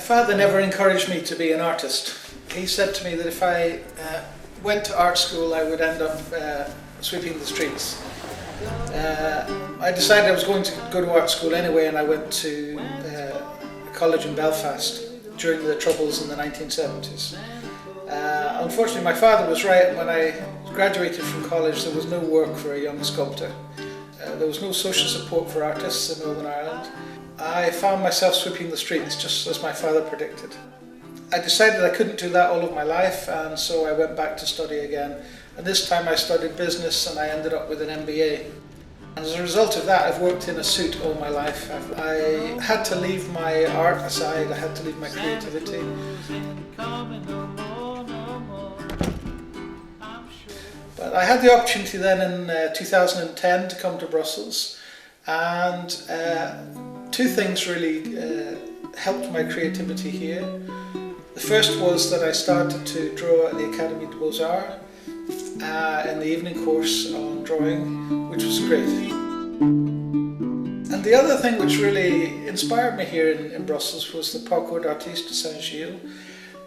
father never encouraged me to be an artist. He said to me that if I went to art school I would end up sweeping the streets. I decided I was going to go to art school anyway, and I went to a college in Belfast during the Troubles in the 1970s. Unfortunately my father was right. When I graduated from college there was no work for a young sculptor. There was no social support for artists in Northern Ireland. I found myself sweeping the streets just as my father predicted. I decided I couldn't do that all of my life, and so I went back to study again. And this time I studied business and I ended up with an MBA. And as a result of that I've worked in a suit all my life. I had to leave my art aside, I had to leave my creativity. But I had the opportunity then in 2010 to come to Brussels, and two things really helped my creativity here. The first was that I started to draw at the Ateliers de Beaux Arts in the evening course on drawing, which was great. And the other thing which really inspired me here in Brussels was the Parcours d'Artistes de Saint-Gilles,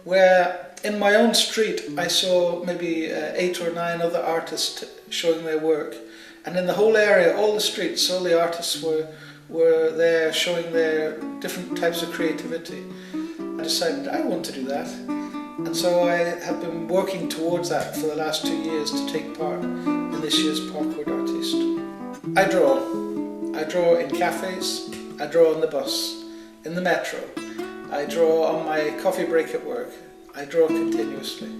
where in my own street I saw maybe 8 or 9 other artists showing their work. And in the whole area, all the streets, all the artists were there showing their different types of creativity. I decided I want to do that. And so I have been working towards that for the last 2 years to take part in this year's Parcours d'Artistes. I draw in cafes, I draw on the bus, in the metro, I draw on my coffee break at work, I draw continuously.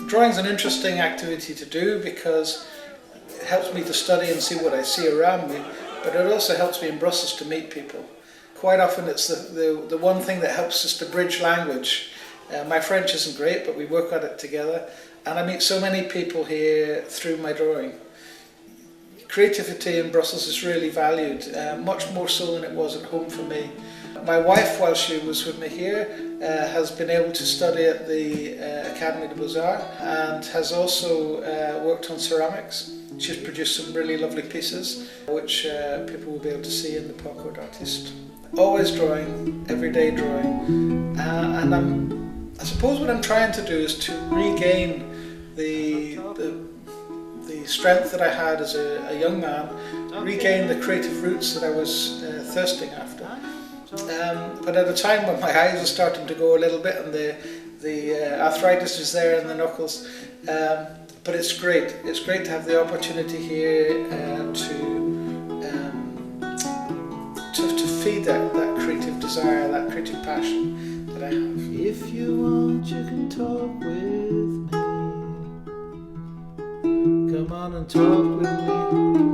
Drawing is an interesting activity to do because it helps me to study and see what I see around me, but it also helps me in Brussels to meet people. Quite often it's the one thing that helps us to bridge language. My French isn't great, but we work at it together, and I meet so many people here through my drawing. Creativity in Brussels is really valued, much more so than it was at home for me. My wife, while she was with me here, has been able to study at the Académie des Beaux Arts and has also worked on ceramics. She's produced some really lovely pieces, which people will be able to see in the Parcours d'Artistes. Always drawing, everyday drawing, and I suppose what I'm trying to do is to regain the strength that I had as a young man, regain the creative roots that I was thirsting after. But at a time when my eyes are starting to go a little bit and the arthritis is there in the knuckles, but it's great. It's great to have the opportunity here to feed that creative desire, that creative passion that I have. If you want, you can talk with me. Come on and talk with me.